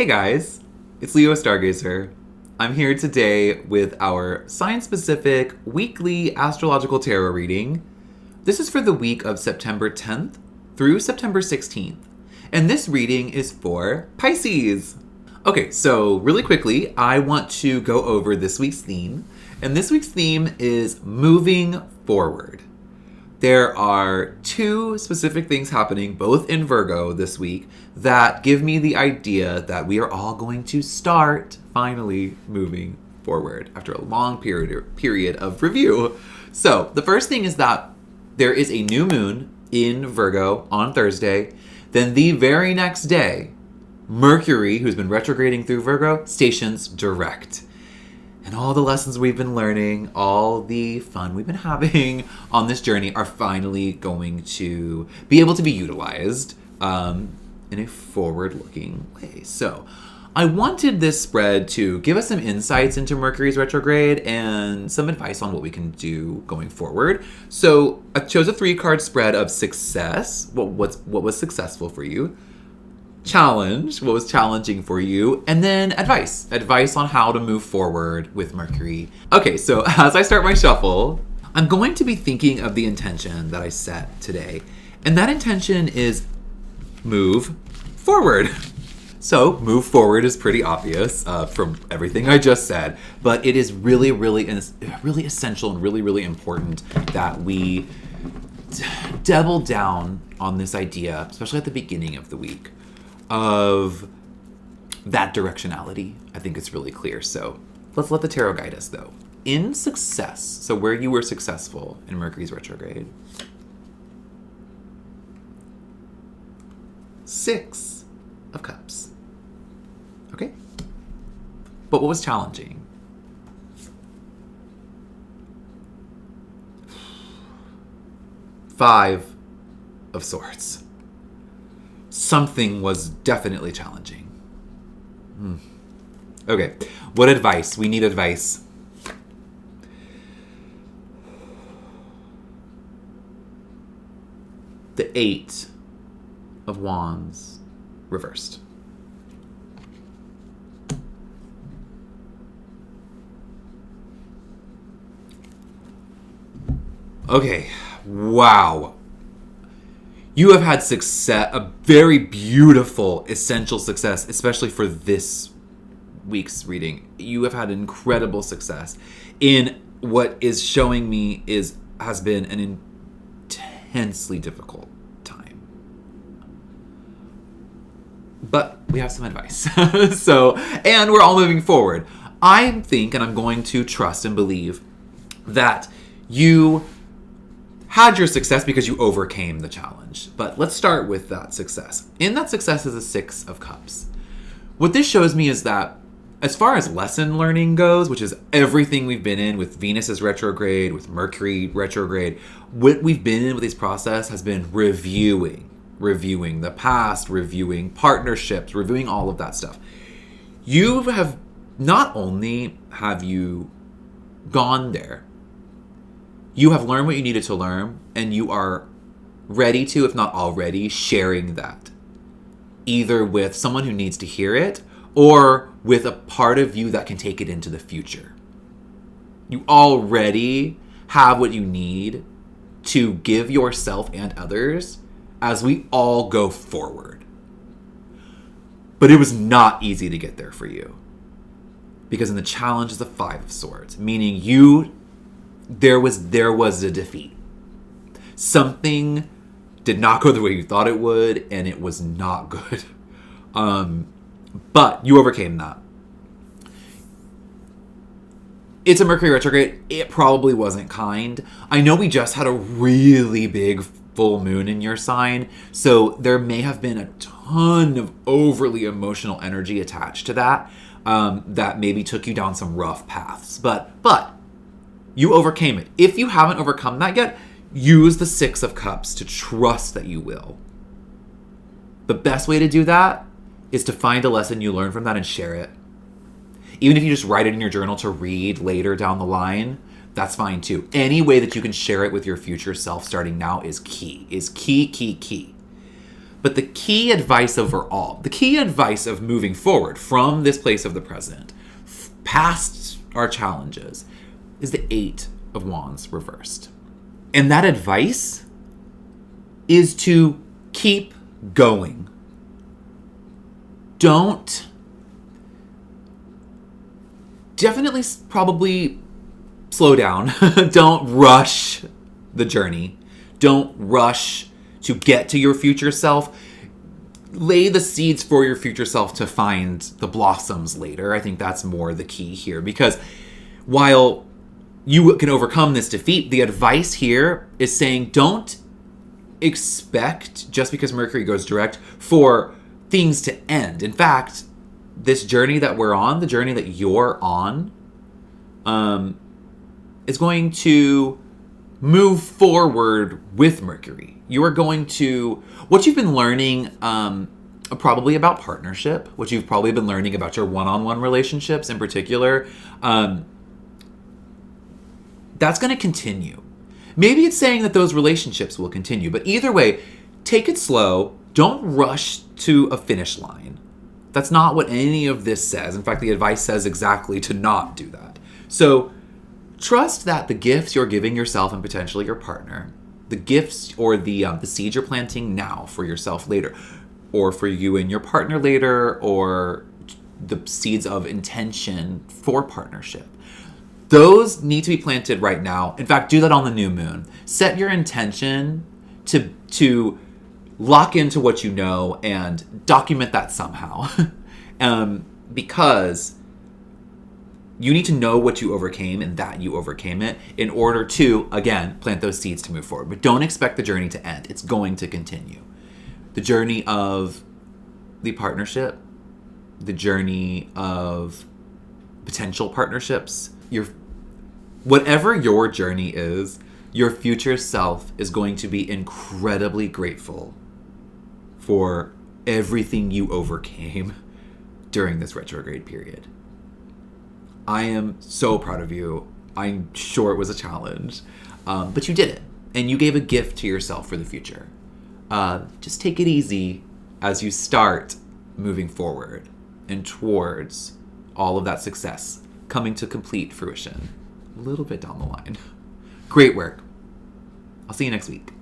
Hey guys, it's Leo Stargazer. I'm here today with our sign-specific weekly astrological tarot reading. This is for the week of September 10th through September 16th. And this reading is for Pisces. Okay, so really quickly, I want to go over this week's theme. And this week's theme is moving forward. There are two specific things happening, both in Virgo this week, that give me the idea that we are all going to start finally moving forward after a long period of review. So the first thing is that there is a new moon in Virgo on Thursday. Then the very next day, Mercury, who's been retrograding through Virgo, stations direct. And all the lessons we've been learning, all the fun we've been having on this journey are finally going to be able to be utilized in a forward-looking way. So I wanted this spread to give us some insights into Mercury's retrograde and some advice on what we can do going forward. So I chose a 3-card spread of success. What was successful for you? Challenge, what was challenging for you, and then advice on how to move forward with Mercury. Okay, so as I start my shuffle, I'm going to be thinking of the intention that I set today, and that intention is move forward. So move forward is pretty obvious from everything I just said, but it is really essential and really important that we double down on this idea, especially at the beginning of the week, of that directionality. I think it's really clear. So let's let the tarot guide us, though. In success, so where you were successful in Mercury's retrograde. 6 of Cups. Okay. But what was challenging? 5 of Swords. Something was definitely challenging. Okay, what advice? We need advice. The 8 of Wands reversed. Okay, wow. You have had success, a very beautiful, essential success, especially for this week's reading. You have had incredible success in what is showing me has been an intensely difficult time. But we have some advice. And we're all moving forward. I think, and I'm going to trust and believe, that you had your success because you overcame the challenge. But let's start with that success. In that success is a 6 of Cups. What this shows me is that as far as lesson learning goes, which is everything we've been in with Venus's retrograde, with Mercury retrograde, what we've been in with this process has been reviewing the past, reviewing partnerships, reviewing all of that stuff. You have not only have you gone there, you have learned what you needed to learn, and you are ready to, if not already, sharing that. Either with someone who needs to hear it, or with a part of you that can take it into the future. You already have what you need to give yourself and others as we all go forward. But it was not easy to get there for you. Because in the challenge is the 5 of Swords, meaning there was a defeat. Something did not go the way you thought it would, and it was not good. But you overcame that. It's a Mercury retrograde. It probably wasn't kind. I know we just had a really big full moon in your sign, so there may have been a ton of overly emotional energy attached to that, that maybe took you down some rough paths. But you overcame it. If you haven't overcome that yet, use the 6 of Cups to trust that you will. The best way to do that is to find a lesson you learned from that and share it. Even if you just write it in your journal to read later down the line, that's fine too. Any way that you can share it with your future self starting now is key. But the key advice overall, the key advice of moving forward from this place of the present, past our challenges, is the Eight of Wands reversed. And that advice is to keep going. Definitely probably slow down. Don't rush the journey. Don't rush to get to your future self. Lay the seeds for your future self to find the blossoms later. I think that's more the key here, because while you can overcome this defeat, the advice here is saying don't expect, just because Mercury goes direct, for things to end. In fact, this journey that we're on, the journey that you're on, is going to move forward with Mercury. You are going to, what you've been learning probably about partnership, what you've probably been learning about your one-on-one relationships in particular, that's going to continue. Maybe it's saying that those relationships will continue, but either way, take it slow. Don't rush to a finish line. That's not what any of this says. In fact, the advice says exactly to not do that. So trust that the gifts you're giving yourself and potentially your partner, the gifts or the seeds you're planting now for yourself later, or for you and your partner later, or the seeds of intention for partnership, those need to be planted right now. In fact, do that on the new moon. Set your intention to lock into what you know and document that somehow. Because you need to know what you overcame and that you overcame it in order to, again, plant those seeds to move forward. But don't expect the journey to end. It's going to continue. The journey of the partnership, the journey of potential partnerships, whatever your journey is, your future self is going to be incredibly grateful for everything you overcame during this retrograde period. I am so proud of you. I'm sure it was a challenge, but you did it, and you gave a gift to yourself for the future. Just take it easy as you start moving forward and towards all of that success coming to complete fruition a little bit down the line. Great work. I'll see you next week.